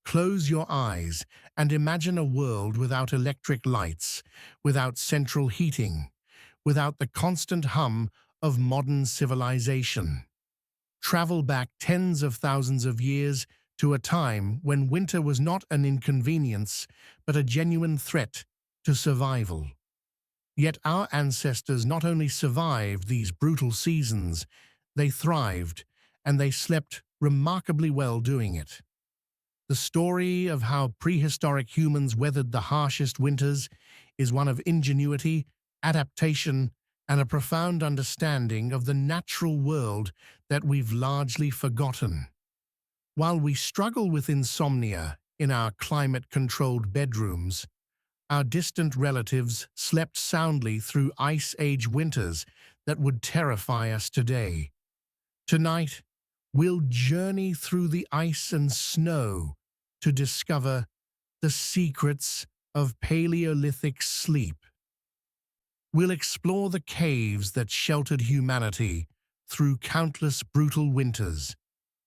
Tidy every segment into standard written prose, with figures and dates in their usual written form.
Close your eyes and imagine a world without electric lights, without central heating, without the constant hum of modern civilization. Travel back tens of thousands of years to a time when winter was not an inconvenience, but a genuine threat to survival. Yet our ancestors not only survived these brutal seasons, they thrived, and they slept remarkably well doing it. The story of how prehistoric humans weathered the harshest winters is one of ingenuity, adaptation, and a profound understanding of the natural world that we've largely forgotten. While we struggle with insomnia in our climate-controlled bedrooms, our distant relatives slept soundly through Ice Age winters that would terrify us today. Tonight, we'll journey through the ice and snow to discover the secrets of Paleolithic sleep. We'll explore the caves that sheltered humanity through countless brutal winters,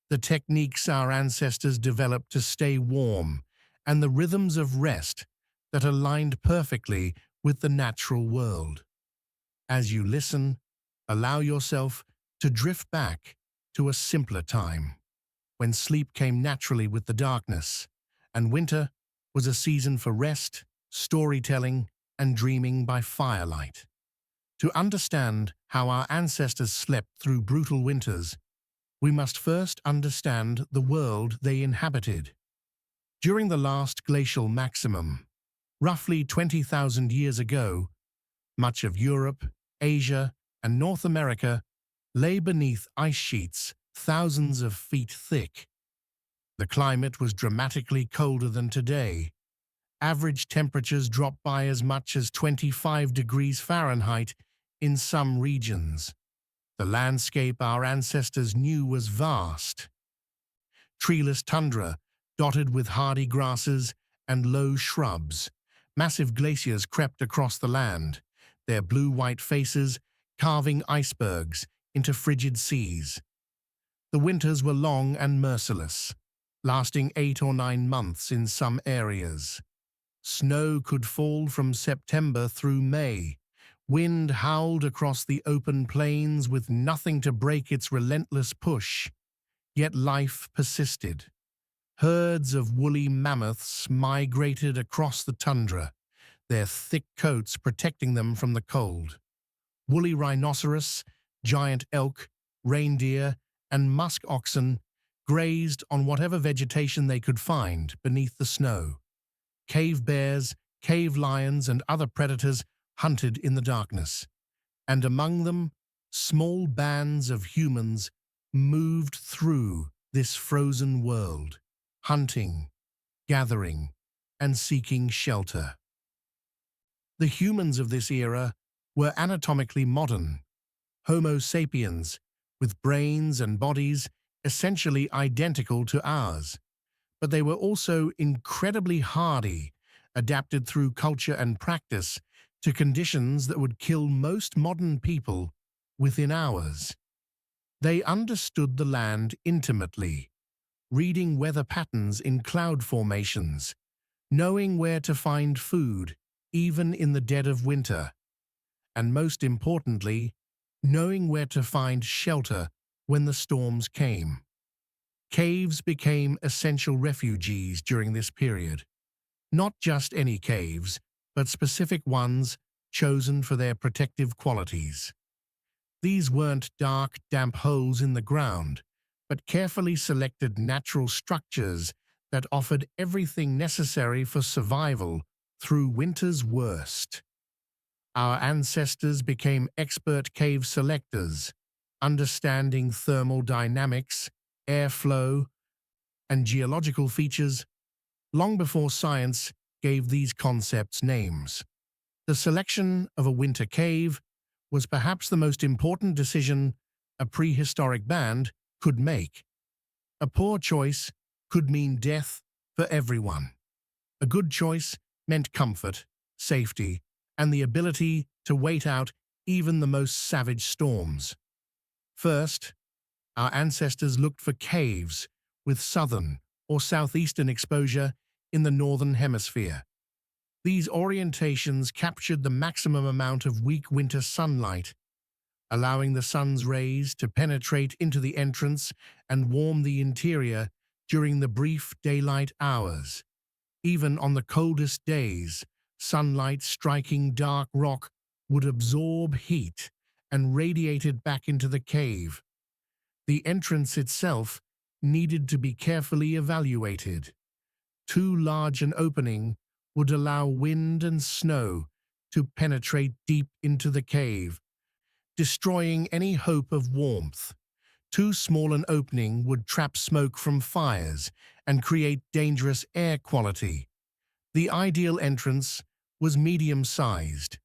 the techniques our ancestors developed to stay warm, and the rhythms of rest that aligned perfectly with the natural world. As you listen, allow yourself to drift back to a simpler time, when sleep came naturally with the darkness, and winter was a season for rest, storytelling, and dreaming by firelight. To understand how our ancestors slept through brutal winters, we must first understand the world they inhabited. During the last glacial maximum, roughly 20,000 years ago, much of Europe, Asia, and North America lay beneath ice sheets thousands of feet thick. The climate was dramatically colder than today. Average temperatures dropped by as much as 25 degrees Fahrenheit in some regions. The landscape our ancestors knew was vast. Treeless tundra, dotted with hardy grasses and low shrubs. Massive glaciers crept across the land, their blue-white faces carving icebergs into frigid seas. The winters were long and merciless, lasting 8 or 9 months in some areas. Snow could fall from September through May. Wind howled across the open plains with nothing to break its relentless push. Yet life persisted. Herds of woolly mammoths migrated across the tundra, their thick coats protecting them from the cold. Woolly rhinoceros, giant elk, reindeer, and musk oxen grazed on whatever vegetation they could find beneath the snow. Cave bears, cave lions, and other predators hunted in the darkness, and among them, small bands of humans moved through this frozen world, hunting, gathering, and seeking shelter. The humans of this era were anatomically modern, Homo sapiens, with brains and bodies essentially identical to ours, but they were also incredibly hardy, adapted through culture and practice to conditions that would kill most modern people within hours. They understood the land intimately, reading weather patterns in cloud formations, knowing where to find food, even in the dead of winter, and most importantly, knowing where to find shelter when the storms came. Caves became essential refuges during this period. Not just any caves, but specific ones chosen for their protective qualities. These weren't dark, damp holes in the ground, but carefully selected natural structures that offered everything necessary for survival through winter's worst. Our ancestors became expert cave selectors, understanding thermal dynamics, airflow, and geological features long before science gave these concepts names. The selection of a winter cave was perhaps the most important decision a prehistoric band could make. A poor choice could mean death for everyone. A good choice meant comfort, safety, and the ability to wait out even the most savage storms. First, our ancestors looked for caves with southern or southeastern exposure in the northern hemisphere. These orientations captured the maximum amount of weak winter sunlight, allowing the sun's rays to penetrate into the entrance and warm the interior during the brief daylight hours. Even on the coldest days, sunlight striking dark rock would absorb heat and radiate it back into the cave. The entrance itself needed to be carefully evaluated. Too large an opening would allow wind and snow to penetrate deep into the cave, destroying any hope of warmth. Too small an opening would trap smoke from fires and create dangerous air quality. The ideal entrance was medium-sized,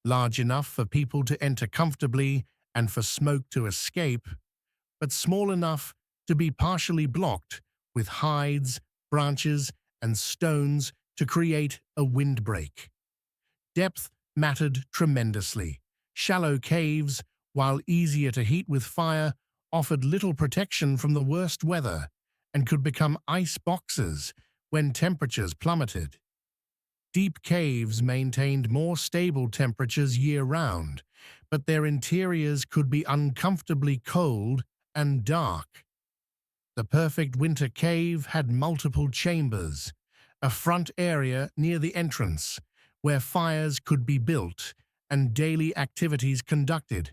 large enough for people to enter comfortably and for smoke to escape, but small enough to be partially blocked with hides, branches, and stones to create a windbreak. Depth mattered tremendously. Shallow caves, while easier to heat with fire, offered little protection from the worst weather and could become ice boxes when temperatures plummeted. Deep caves maintained more stable temperatures year-round, but their interiors could be uncomfortably cold and dark. The perfect winter cave had multiple chambers, a front area near the entrance, where fires could be built and daily activities conducted,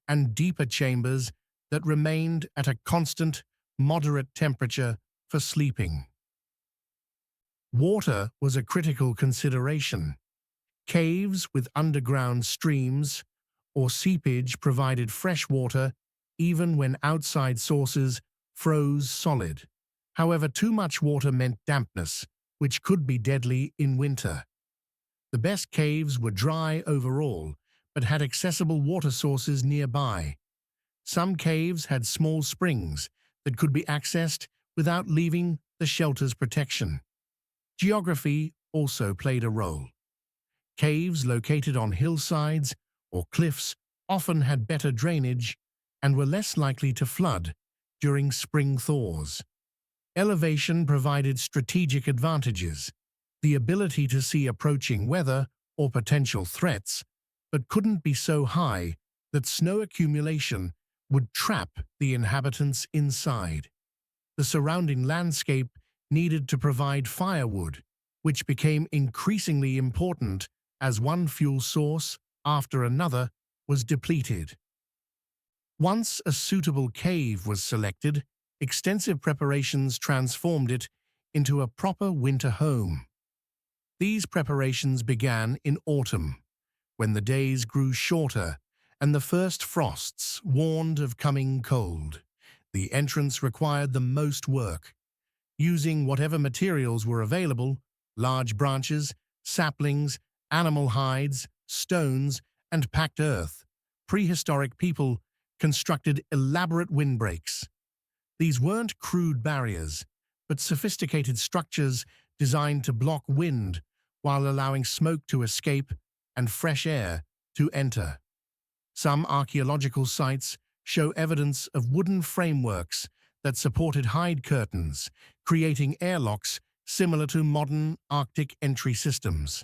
and deeper chambers that remained at a constant, moderate temperature for sleeping. Water was a critical consideration. Caves with underground streams or seepage provided fresh water even when outside sources froze solid. However, too much water meant dampness, which could be deadly in winter. The best caves were dry overall, but had accessible water sources nearby. Some caves had small springs that could be accessed without leaving the shelter's protection. Geography also played a role. Caves located on hillsides or cliffs often had better drainage and were less likely to flood during spring thaws. Elevation provided strategic advantages, the ability to see approaching weather or potential threats, but couldn't be so high that snow accumulation would trap the inhabitants inside. The surrounding landscape needed to provide firewood, which became increasingly important as one fuel source after another was depleted. Once a suitable cave was selected, extensive preparations transformed it into a proper winter home. These preparations began in autumn, when the days grew shorter and the first frosts warned of coming cold. The entrance required the most work. Using whatever materials were available, large branches, saplings, animal hides, stones, and packed earth, prehistoric people constructed elaborate windbreaks. These weren't crude barriers, but sophisticated structures designed to block wind while allowing smoke to escape and fresh air to enter. Some archaeological sites show evidence of wooden frameworks that supported hide curtains, creating airlocks similar to modern Arctic entry systems.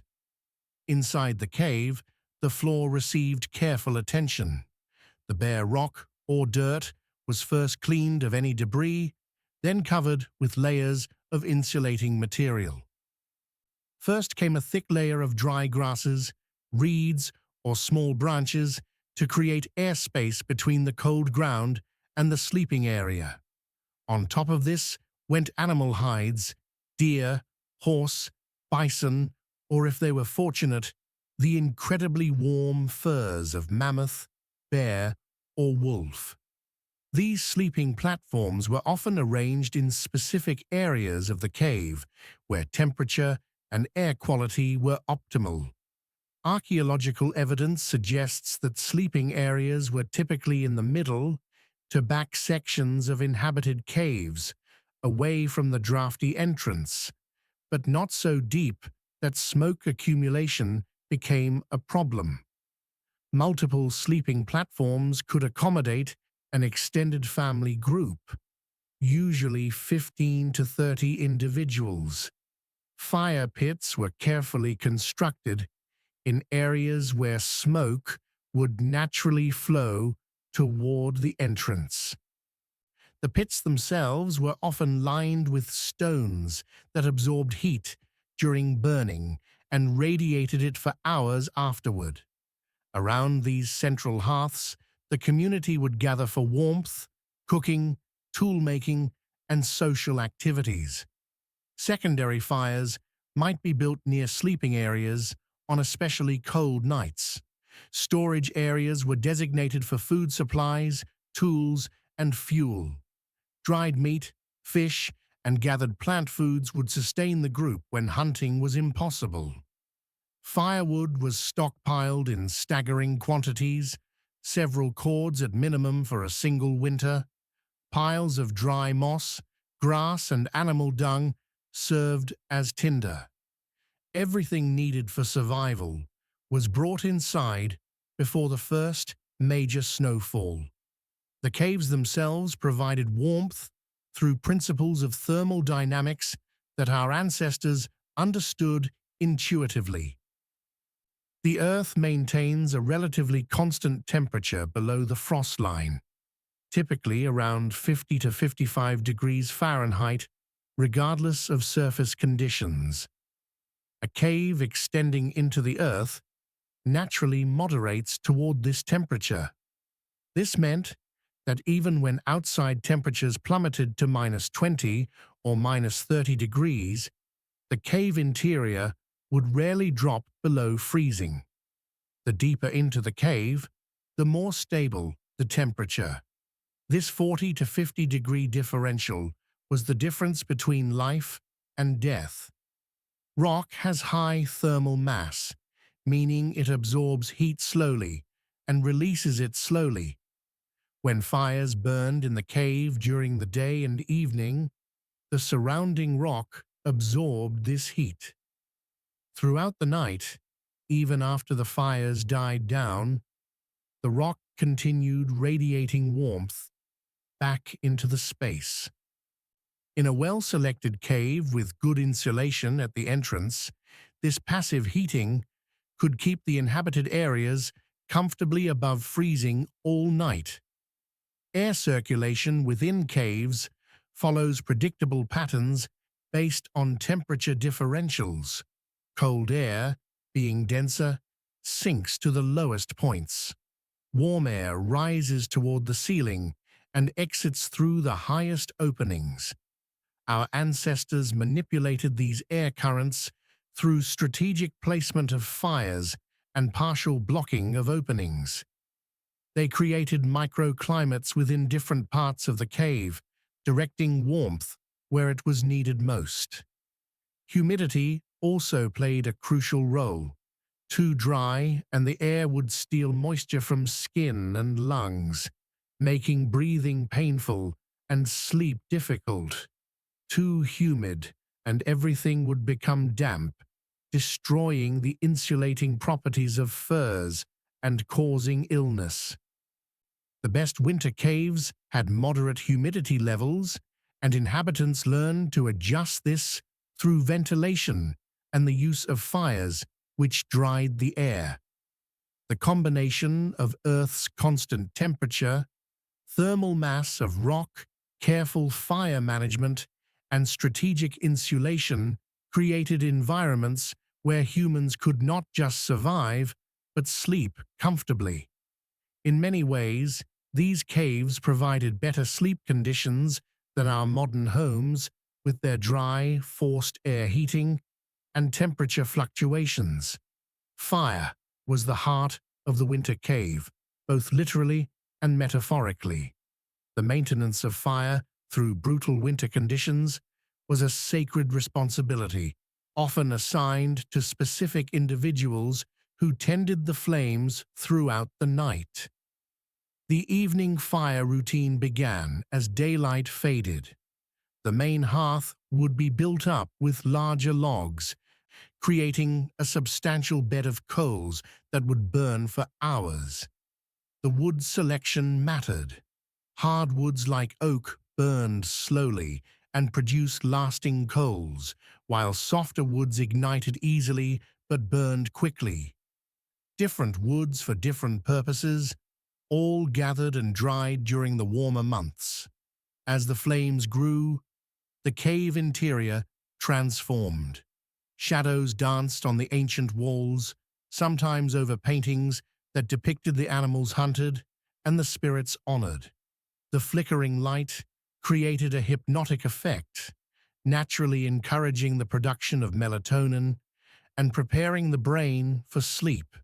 Inside the cave, the floor received careful attention. The bare rock or dirt was first cleaned of any debris, then covered with layers of insulating material. First came a thick layer of dry grasses, reeds, or small branches to create airspace between the cold ground and the sleeping area. On top of this went animal hides, deer, horse, bison, or if they were fortunate, the incredibly warm furs of mammoth, bear, or wolf. These sleeping platforms were often arranged in specific areas of the cave where temperature and air quality were optimal. Archaeological evidence suggests that sleeping areas were typically in the middle to back sections of inhabited caves, away from the drafty entrance, but not so deep that smoke accumulation became a problem. Multiple sleeping platforms could accommodate an extended family group. usually 15 to 30 individuals. Fire pits were carefully constructed in areas where smoke would naturally flow toward the entrance. The pits themselves were often lined with stones that absorbed heat during burning and radiated it for hours afterward. Around these central hearths, the community would gather for warmth, cooking, tool-making, and social activities. Secondary fires might be built near sleeping areas on especially cold nights. Storage areas were designated for food supplies, tools, and fuel. Dried meat, fish, and gathered plant foods would sustain the group when hunting was impossible. Firewood was stockpiled in staggering quantities, several cords at minimum for a single winter. Piles of dry moss, grass, and animal dung served as tinder. Everything needed for survival was brought inside before the first major snowfall. The caves themselves provided warmth through principles of thermal dynamics that our ancestors understood intuitively. The Earth maintains a relatively constant temperature below the frost line, typically around 50 to 55 degrees Fahrenheit, regardless of surface conditions. A cave extending into the Earth naturally moderates toward this temperature. This meant that even when outside temperatures plummeted to -20 or -30 degrees, the cave interior would rarely drop below freezing. The deeper into the cave, the more stable the temperature. This 40 to 50 degree differential was the difference between life and death. Rock has high thermal mass, meaning it absorbs heat slowly and releases it slowly. When fires burned in the cave during the day and evening, the surrounding rock absorbed this heat. Throughout the night, even after the fires died down, the rock continued radiating warmth back into the space. In a well-selected cave with good insulation at the entrance, this passive heating could keep the inhabited areas comfortably above freezing all night. Air circulation within caves follows predictable patterns based on temperature differentials. Cold air, being denser, sinks to the lowest points. Warm air rises toward the ceiling and exits through the highest openings. Our ancestors manipulated these air currents through strategic placement of fires and partial blocking of openings. They created microclimates within different parts of the cave, directing warmth where it was needed most. Humidity also played a crucial role. Too dry, and the air would steal moisture from skin and lungs, making breathing painful and sleep difficult. Too humid, and everything would become damp, destroying the insulating properties of furs and causing illness. The best winter caves had moderate humidity levels, and inhabitants learned to adjust this through ventilation and the use of fires which dried the air. The combination of Earth's constant temperature, thermal mass of rock, careful fire management, and strategic insulation created environments where humans could not just survive, but sleep comfortably. In many ways, these caves provided better sleep conditions than our modern homes, with their dry, forced air heating and temperature fluctuations. Fire was the heart of the winter cave, both literally and metaphorically. The maintenance of fire through brutal winter conditions was a sacred responsibility, often assigned to specific individuals who tended the flames throughout the night. The evening fire routine began as daylight faded. The main hearth would be built up with larger logs, creating a substantial bed of coals that would burn for hours. The wood selection mattered. Hardwoods like oak, burned slowly and produced lasting coals, while softer woods ignited easily but burned quickly. Different woods for different purposes, all gathered and dried during the warmer months. As the flames grew, the cave interior transformed. Shadows danced on the ancient walls, sometimes over paintings that depicted the animals hunted and the spirits honored. The flickering light created a hypnotic effect, naturally encouraging the production of melatonin and preparing the brain for sleep.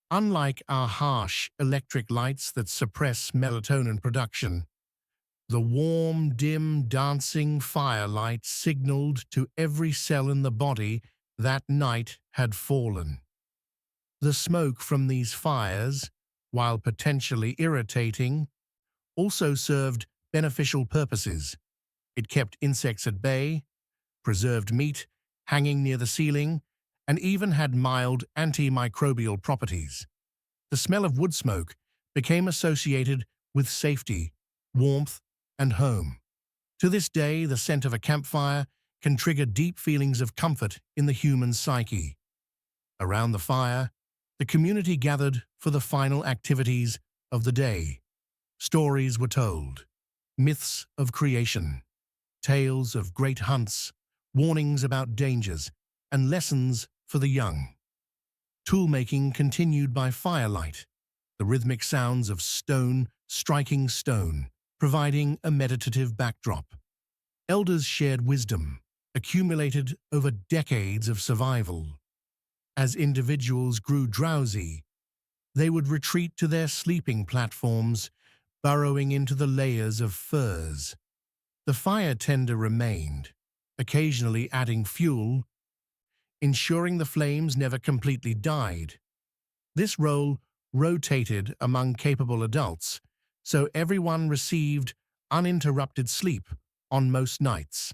Unlike our harsh electric lights that suppress melatonin production, the warm, dim, dancing firelight signaled to every cell in the body that night had fallen. The smoke from these fires, while potentially irritating, also served beneficial purposes. It kept insects at bay, preserved meat hanging near the ceiling, and even had mild antimicrobial properties. The smell of wood smoke became associated with safety, warmth, and home. To this day, the scent of a campfire can trigger deep feelings of comfort in the human psyche. Around the fire, the community gathered for the final activities of the day. Stories were told, myths of creation, tales of great hunts, warnings about dangers, and lessons for the young. Tool-making continued by firelight, the rhythmic sounds of stone striking stone, providing a meditative backdrop. Elders shared wisdom, accumulated over decades of survival. As individuals grew drowsy, they would retreat to their sleeping platforms, burrowing into the layers of furs. The fire tender remained, occasionally adding fuel, ensuring the flames never completely died. This role rotated among capable adults, so everyone received uninterrupted sleep on most nights.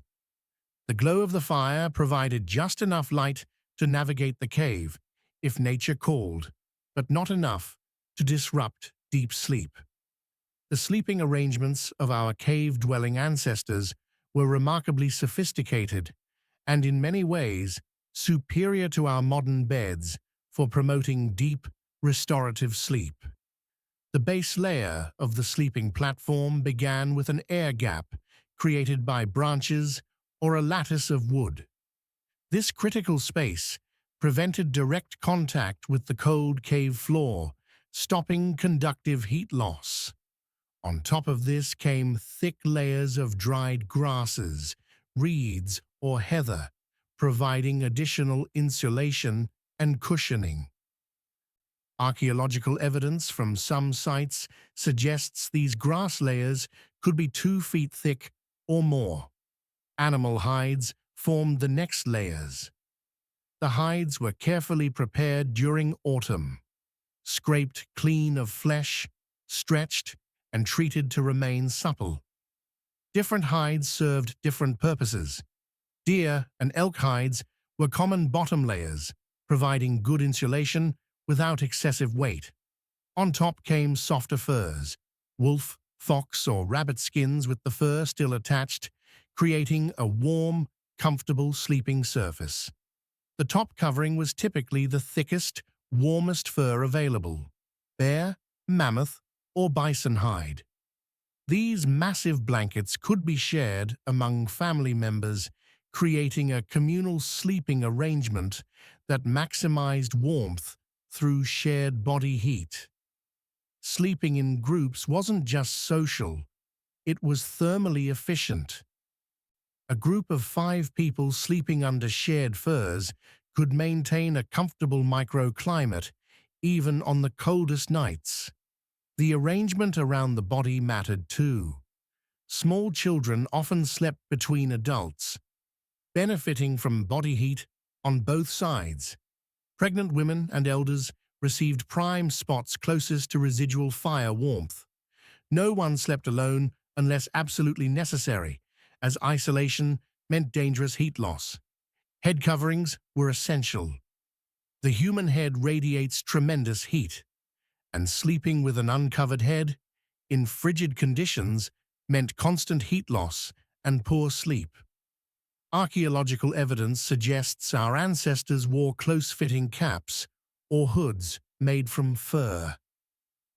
The glow of the fire provided just enough light to navigate the cave if nature called, but not enough to disrupt deep sleep. The sleeping arrangements of our cave-dwelling ancestors were remarkably sophisticated and in many ways superior to our modern beds for promoting deep, restorative sleep. The base layer of the sleeping platform began with an air gap created by branches or a lattice of wood. This critical space prevented direct contact with the cold cave floor, stopping conductive heat loss. On top of this came thick layers of dried grasses, reeds, or heather, providing additional insulation and cushioning. Archaeological evidence from some sites suggests these grass layers could be 2 feet thick or more. Animal hides formed the next layers. The hides were carefully prepared during autumn, scraped clean of flesh, stretched, and treated to remain supple. Different hides served different purposes. Deer and elk hides were common bottom layers, providing good insulation without excessive weight. On top came softer furs, wolf, fox, or rabbit skins with the fur still attached, creating a warm, comfortable sleeping surface. The top covering was typically the thickest, warmest fur available: bear, mammoth, or bison hide. These massive blankets could be shared among family members, creating a communal sleeping arrangement that maximized warmth through shared body heat. Sleeping in groups wasn't just social, it was thermally efficient. A group of 5 people sleeping under shared furs could maintain a comfortable microclimate even on the coldest nights. The arrangement around the body mattered too. Small children often slept between adults, benefiting from body heat on both sides. Pregnant women and elders received prime spots closest to residual fire warmth. No one slept alone unless absolutely necessary, as isolation meant dangerous heat loss. Head coverings were essential. The human head radiates tremendous heat, and sleeping with an uncovered head in frigid conditions meant constant heat loss and poor sleep. Archaeological evidence suggests our ancestors wore close-fitting caps or hoods made from fur,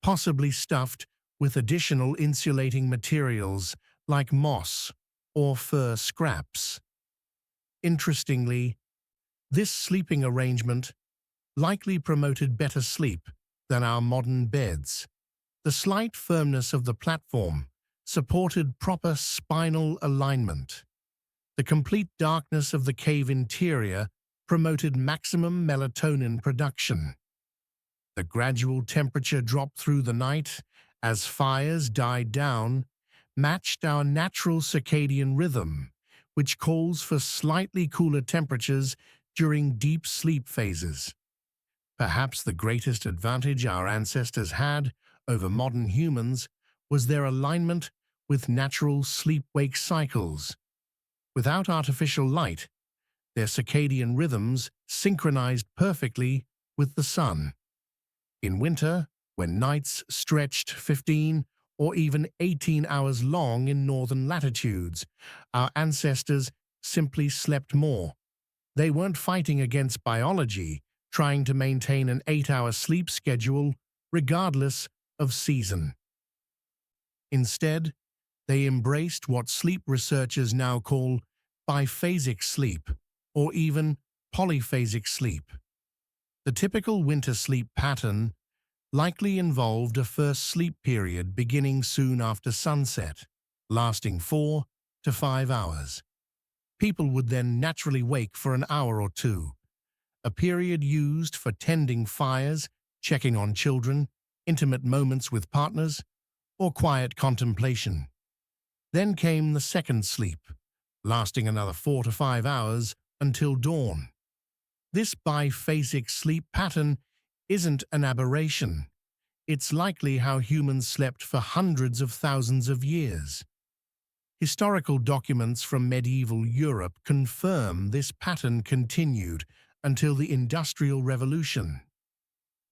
possibly stuffed with additional insulating materials like moss or fur scraps. Interestingly, this sleeping arrangement likely promoted better sleep than our modern beds. The slight firmness of the platform supported proper spinal alignment. The complete darkness of the cave interior promoted maximum melatonin production. The gradual temperature drop through the night as fires died down matched our natural circadian rhythm, which calls for slightly cooler temperatures during deep sleep phases. Perhaps the greatest advantage our ancestors had over modern humans was their alignment with natural sleep-wake cycles. Without artificial light, their circadian rhythms synchronized perfectly with the sun. In winter, when nights stretched 15 or even 18 hours long in northern latitudes, our ancestors simply slept more. They weren't fighting against biology, trying to maintain an 8-hour sleep schedule regardless of season. Instead, they embraced what sleep researchers now call biphasic sleep, or even polyphasic sleep. The typical winter sleep pattern likely involved a first sleep period beginning soon after sunset, lasting 4 to 5 hours. People would then naturally wake for an hour or two, a period used for tending fires, checking on children, intimate moments with partners, or quiet contemplation. Then came the second sleep, lasting another 4 to 5 hours until dawn. This biphasic sleep pattern isn't an aberration. It's likely how humans slept for hundreds of thousands of years. Historical documents from medieval Europe confirm this pattern continued until the Industrial Revolution.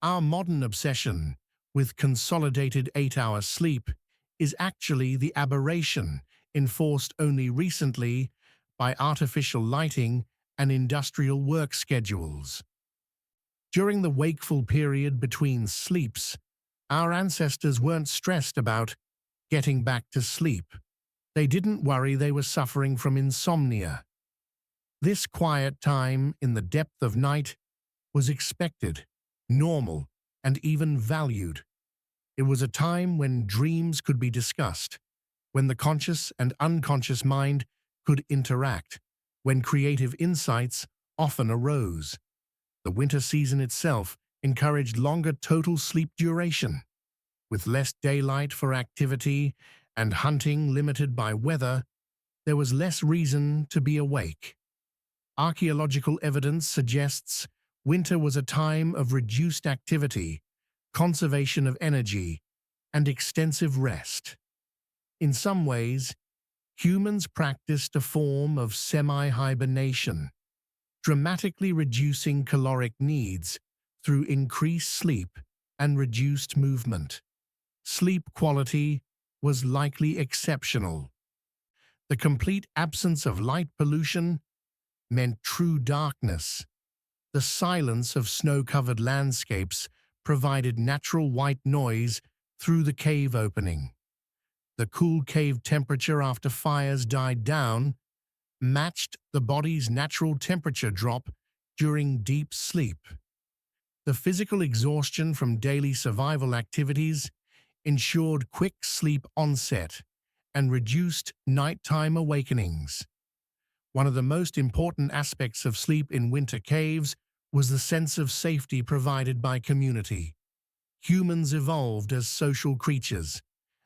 Our modern obsession with consolidated 8-hour sleep is actually the aberration enforced only recently by artificial lighting and industrial work schedules. During the wakeful period between sleeps, our ancestors weren't stressed about getting back to sleep. They didn't worry they were suffering from insomnia. This quiet time in the depth of night was expected, normal, and even valued. It was a time when dreams could be discussed, when the conscious and unconscious mind could interact, when creative insights often arose. The winter season itself encouraged longer total sleep duration. With less daylight for activity and hunting limited by weather, there was less reason to be awake. Archaeological evidence suggests winter was a time of reduced activity, conservation of energy, and extensive rest. In some ways, humans practiced a form of semi-hibernation, dramatically reducing caloric needs through increased sleep and reduced movement. Sleep quality was likely exceptional. The complete absence of light pollution meant true darkness. The silence of snow-covered landscapes provided natural white noise through the cave opening. The cool cave temperature after fires died down matched the body's natural temperature drop during deep sleep. The physical exhaustion from daily survival activities ensured quick sleep onset and reduced nighttime awakenings. One of the most important aspects of sleep in winter caves was the sense of safety provided by community. Humans evolved as social creatures,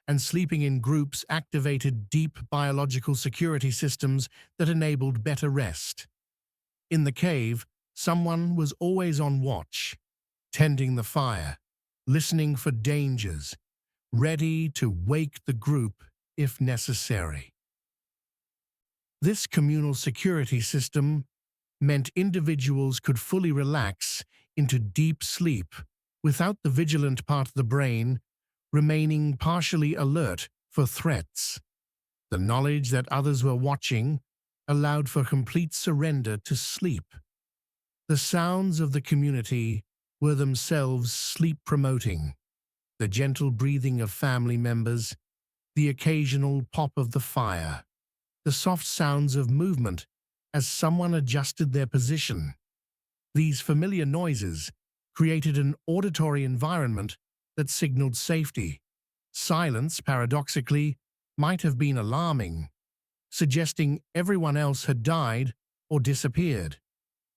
and sleeping in groups activated deep biological security systems that enabled better rest. In the cave, someone was always on watch, tending the fire, listening for dangers, ready to wake the group if necessary. This communal security system meant individuals could fully relax into deep sleep without the vigilant part of the brain remaining partially alert for threats. The knowledge that others were watching allowed for complete surrender to sleep. The sounds of the community were themselves sleep-promoting. The gentle breathing of family members, the occasional pop of the fire, the soft sounds of movement as someone adjusted their position. These familiar noises created an auditory environment that signaled safety. Silence, paradoxically, might have been alarming, suggesting everyone else had died or disappeared.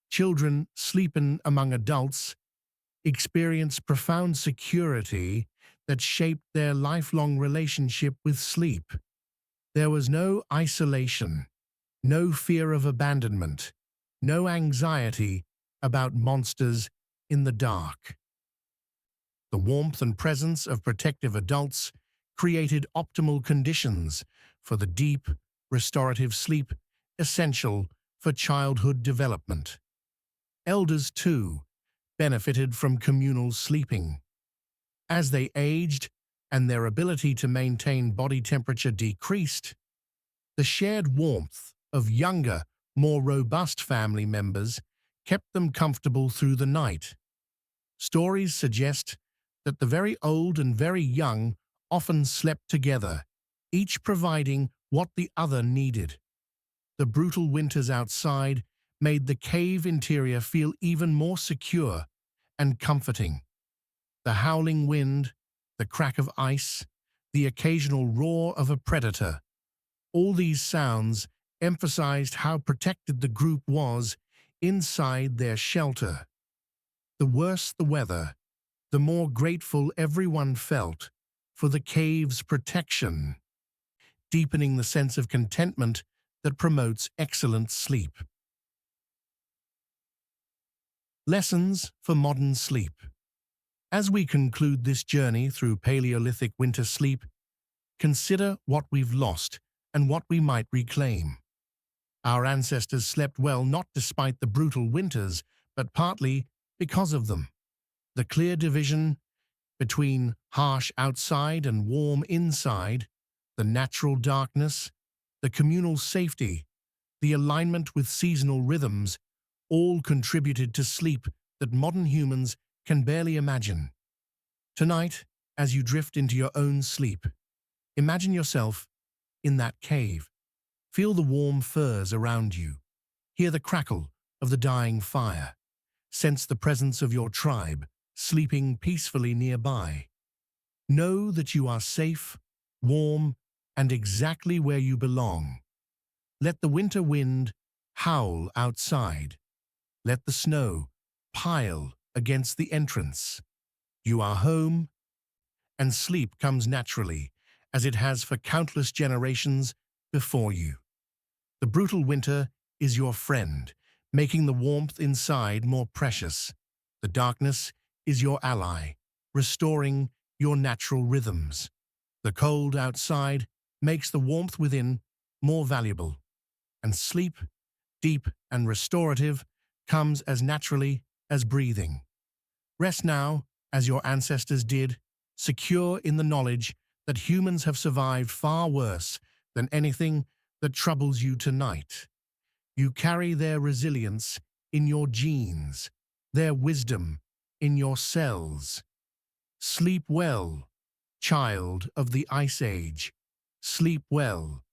Children sleeping among adults experienced profound security that shaped their lifelong relationship with sleep. There was no isolation, no fear of abandonment, no anxiety about monsters in the dark. The warmth and presence of protective adults created optimal conditions for the deep, restorative sleep essential for childhood development. Elders, too, benefited from communal sleeping. As they aged and their ability to maintain body temperature decreased, the shared warmth of younger, more robust family members kept them comfortable through the night. Stories suggest that the very old and very young often slept together, each providing what the other needed. The brutal winters outside made the cave interior feel even more secure and comforting. The howling wind, the crack of ice, the occasional roar of a predator, all these sounds emphasized how protected the group was inside their shelter. The worse the weather, the more grateful everyone felt for the cave's protection, deepening the sense of contentment that promotes excellent sleep. Lessons for modern sleep. As we conclude this journey through Paleolithic winter sleep, consider what we've lost and what we might reclaim. Our ancestors slept well not despite the brutal winters, but partly because of them. The clear division between harsh outside and warm inside, the natural darkness, the communal safety, the alignment with seasonal rhythms, all contributed to sleep that modern humans can barely imagine. Tonight, as you drift into your own sleep, imagine yourself in that cave. Feel the warm furs around you. Hear the crackle of the dying fire. Sense the presence of your tribe sleeping peacefully nearby. Know that you are safe, warm, and exactly where you belong. Let the winter wind howl outside. Let the snow pile against the entrance. You are home, and sleep comes naturally, as it has for countless generations before you. The brutal winter is your friend, making the warmth inside more precious. The darkness is your ally, restoring your natural rhythms. The cold outside makes the warmth within more valuable. And sleep, deep and restorative, comes as naturally as breathing. Rest now, as your ancestors did, secure in the knowledge that humans have survived far worse than anything that troubles you tonight. You carry their resilience in your genes, their wisdom in your cells. Sleep well, child of the Ice Age. Sleep well,